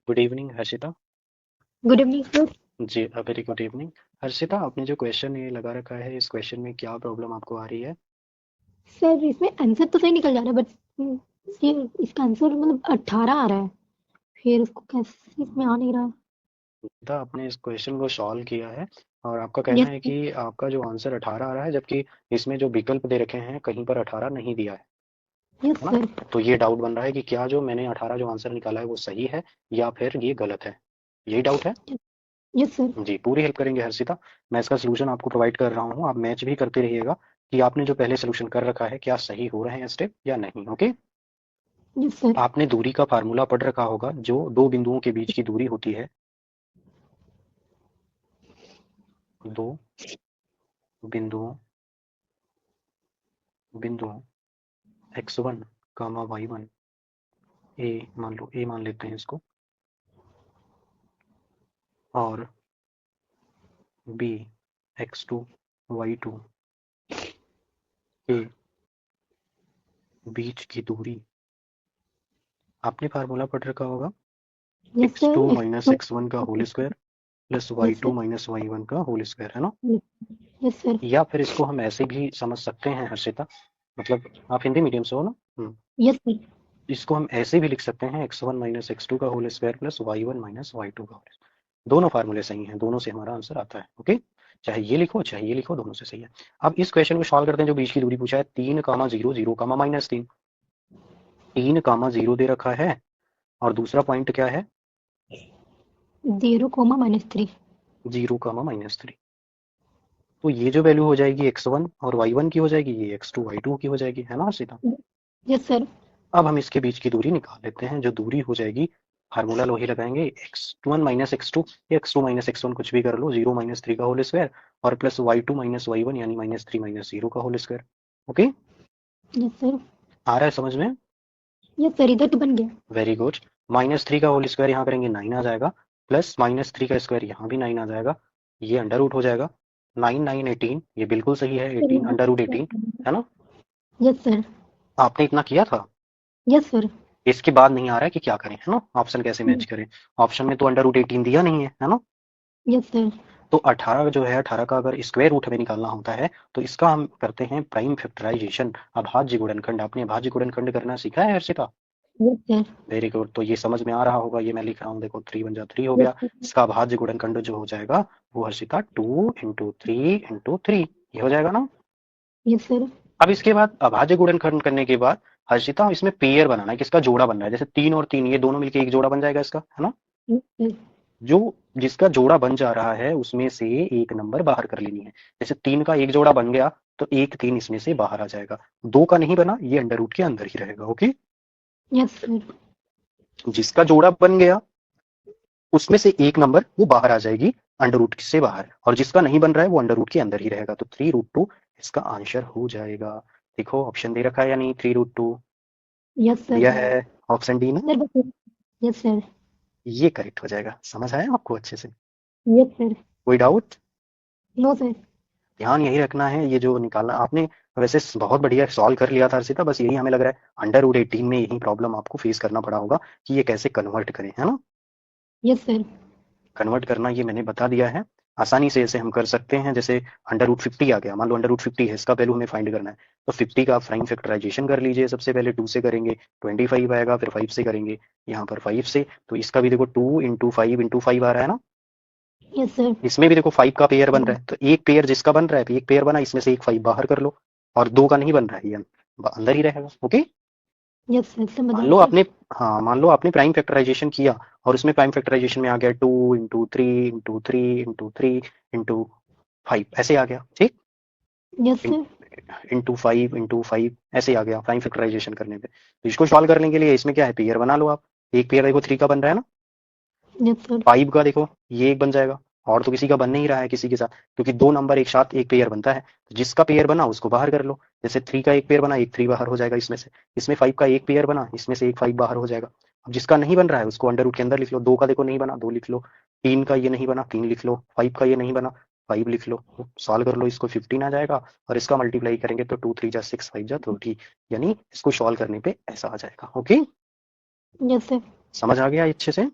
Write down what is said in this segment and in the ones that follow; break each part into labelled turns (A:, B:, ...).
A: Good evening Harshita.
B: Good evening sir.
A: जी very good evening. Harshita, आपने जो क्वेश्चन ये लगा रखा है, इस क्वेश्चन में क्या प्रॉब्लम आपको आ रही है?
B: सर इसमें आंसर तो सही निकल जा रहा है बट ये इसका आंसर मतलब 18 आ रहा है। फिर उसको कैसे इसमें आ नहीं रहा।
A: था आपने इस क्वेश्चन को सॉल्व किया है और आपका कहना
B: यस
A: है
B: सर।
A: कि आपका जो आंसर 18 आ रहा है, जबकि इसमें जो विकल्प दे रखे हैं कहीं पर 18 नहीं दिया
B: यस
A: है ना?
B: सर।
A: तो ये डाउट बन रहा है कि क्या जो मैंने 18 जो आंसर निकाला है वो सही है या फिर ये गलत है। यही डाउट है।
B: Yes sir.
A: जी, पूरी हेल्प करेंगे हर्षिता। मैं इसका सोल्यूशन आपको प्रोवाइड कर रहा हूँ, आप मैच भी करते रहिएगा कि आपने जो पहले सोल्यूशन कर रखा है क्या सही हो रहे हैं स्टेप या नहीं। ओके।
B: Yes sir.
A: आपने दूरी का फार्मूला पढ़ रखा होगा, जो दो बिंदुओं के बीच की दूरी होती है। दो बिंदुओं बिंदुओं x1 कामा y1, ए मान लो, ए मान लेते हैं इसको, और बी x2 y2 के बीच की दूरी। आपने फार्मूला पढ़ रखा होगा
B: yes
A: x
B: sir.
A: Two
B: x
A: minus
B: two.
A: X one का whole square plus y
B: yes
A: two
B: sir.
A: Minus y one का होल स्क्वायर, है ना?
B: Yes sir.
A: या फिर इसको हम ऐसे भी समझ सकते हैं हर्षिता, मतलब आप हिंदी मीडियम से हो ना?
B: Yes sir.
A: इसको हम ऐसे भी लिख सकते हैं x1 माइनस एक्स टू का whole square plus Y one minus Y two का होल। दोनों फार्मूले सही हैं, दोनों से हमारा आंसर आता है। ओके। चाहे ये लिखो चाहे ये लिखो, दोनों से सही है। अब इस क्वेश्चन को सॉल्व करते हैं। जो बीच की दूरी पूछा है 3 0 0 -3, 3 0 दे रखा है, और दूसरा पॉइंट क्या है?
B: 0, -3।
A: 0 -3। तो ये जो वैल्यू हो जाएगी x1 और y1 की हो जाएगी, ये x2 y2 की हो जाएगी, है ना सीधा?
B: Yes sir.
A: अब हम इसके बीच की दूरी निकाल लेते हैं। जो दूरी हो जाएगी, फार्मूला लोही लगाएंगे, x1 minus x two, x2 minus x one कुछ भी कर लो, 0 -3 का होल स्क्वायर और plus y2 minus y one यानी -3 -0 का whole square. Okay.
B: Yes sir.
A: आ रहा है समझ में?
B: यस सर, इधर तो बन गया।
A: Very good. -3 का होल स्क्वायर यहाँ करेंगे 9 आ जाएगा, प्लस -3 का स्क्वायर यहाँ भी 9 आ जाएगा, ये अंडर रूट हो जाएगा। 9 9 18, ये बिल्कुल सही है, 18 अंडर रूट 18, है ना?
B: Yes sir.
A: आपने इतना किया था।
B: Yes sir.
A: इसके बाद नहीं आ रहा है कि क्या करें, है ना? ऑप्शन कैसे मैच करें? ऑप्शन में तो अंडर रूट 18 दिया नहीं है ना?
B: Yes sir.
A: तो 18 जो है, 18 का अगर स्क्वायर रूट हमें निकालना होता है तो इसका हम करते हैं प्राइम फैक्टराइजेशन, अभाज्य गुणनखंड। आपने अभाज्य गुणनखंड करना सीखा है Harshita?
B: Yes sir.
A: Very good. तो ये समझ में आ रहा होगा, ये मैं लिख रहा हूँ, देखो 3 बन जा 3 हो
B: यस
A: गया।
B: सर।
A: इसका अभाज्य गुणनखंड जो हो जाएगा वो हर्षिता 2 × 3 × 3, ये हो जाएगा ना?
B: Yes sir.
A: अब इसके बाद अभाज्य गुणनखंड करने के बाद हर्षिता इसमें पेयर बनाना है, किसका जोड़ा बन रहा है, जैसे 3 और 3 ये दोनों मिलके एक जोड़ा बन जाएगा इसका, है ना?
B: Yes sir.
A: जो जिसका जोड़ा बन जा रहा है उसमें से एक नंबर बाहर कर लेनी है। जैसे 3 का एक जोड़ा बन गया तो एक 3 इसमें से बाहर आ जाएगा। 2 का नहीं बना, ये अंडर रूट के अंदर ही रहेगा। ओके।
B: Yes sir.
A: जिसका जोड़ा बन गया उसमें से एक नंबर वो बाहर आ जाएगी, अंडर रूट से बाहर, और जिसका नहीं बन रहा है वो अंडर रूट के अंदर ही रहेगा। तो 3 √2 इसका आंसर हो जाएगा। देखो ऑप्शन दे रखा है या नहीं, 3 √2
B: यस सर।
A: दिया है, ऑप्शन डी ना?
B: सर बस। Yes sir.
A: ये करेक्ट हो जाएगा। समझ आया आपको अच्छे से?
B: Yes sir.
A: कोई डाउट?
B: No sir.
A: ध्यान यही रखना है, ये जो निकालना आपने वैसे बहुत बढ़िया सॉल्व कर लिया था अर्षिता, बस यही हमें लग रहा है अंडर रूट 18 में यही प्रॉब्लम आपको फेस करना पड़ा होगा कि ये कैसे कन्वर्ट करें, है ना?
B: Yes sir.
A: कन्वर्ट करना ये मैंने बता दिया है। आसानी से इसे हम कर सकते हैं। जैसे अंडर रूट 50 आ गया, मान लो अंडर रूट 50 है, इसका वैल्यू हमें फाइंड करना है। तो 50 का प्राइम फैक्टराइजेशन कर लीजिए। सबसे पहले 2 से करेंगे 25 आएगा, फिर 5 से करेंगे, यहाँ पर 5 से, तो इसका भी देखो 2 × 5 × 5 आ रहा है ना?
B: Yes sir.
A: इसमें भी देखो 5 का पेयर बन रहा है, तो एक पेयर जिसका बन रहा है, एक पेयर बना, इसमें से एक 5 बाहर कर लो, और 2 का नहीं बन रहा है, ये अंदर ही रहेगा। ओके।
B: यस सर, समझ
A: मान
B: आ
A: लो
B: गया।
A: आपने, हाँ मान लो आपने प्राइम फैक्टराइजेशन किया और उसमें प्राइम फैक्टराइजेशन में आ गया 2 × 3 × 3 × 3 × 5 ऐसे आ गया, ठीक?
B: Yes sir.
A: ×5 × 5 ऐसे आ गया प्राइम फैक्टराइजेशन करने पे। तो इसको सॉल्व करने के लिए इसमें क्या है, पेयर बना लो आप। एक पेयर देखो 3 का बन रहा है ना,
B: यस सर।
A: 5 का देखो ये एक बन जाएगा, और तो किसी का बन नहीं रहा है किसी के साथ, क्योंकि दो नंबर एक साथ एक पेयर बनता है। तो जिसका पेयर बना उसको बाहर कर लो। जैसे 3 का एक पेयर बना, एक 3 बाहर हो जाएगा इसमें से। इसमें 5 का एक पेयर बना, इसमें से एक 5 बाहर हो जाएगा। अब जिसका नहीं बन रहा है उसको अंडर रूट के अंदर लिख लो। 2 का देखो नहीं बना, 2 लिख लो। 3 का ये नहीं बना, 3 लिख लो। 5 का ये नहीं बना, 5 लिख लो। सॉल्व कर लो इसको, 15 आ जाएगा। और इसका मल्टीप्लाई करेंगे तो 2 3 जा 6, 5 जा 30, यानी इसको सॉल्व करने पे ऐसा आ जाएगा। ओके।
B: Yes sir.
A: समझ आ गया अच्छे से?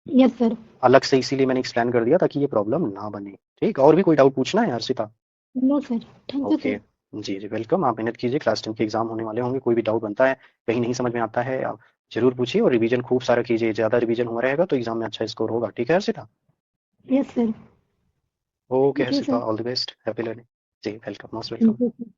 B: Yes sir.
A: अलग से इसीलिए मैंने एक्सप्लेन कर दिया ताकि ये प्रॉब्लम ना बने। ठीक, और भी कोई डाउट पूछना है Harshita?
B: No sir, thank you
A: okay,
B: sir.
A: जी जी वेलकम। आप मेहनत कीजिए, क्लास 10 के एग्जाम होने वाले होंगे, कोई भी डाउट बनता है, कहीं नहीं समझ में आता है, आप जरूर पूछिए, और रिवीजन खूब सारा कीजिए, ज़्यादा रिवीजन हुआ रहेगा तो एग्जाम में अच्छा स्कोर होगा। ठीक है Harshita?
B: Yes sir.
A: Okay
B: thank you
A: Harshita,
B: sir.
A: All the best, happy learning. जी welcome, most welcome.
B: Thank you sir.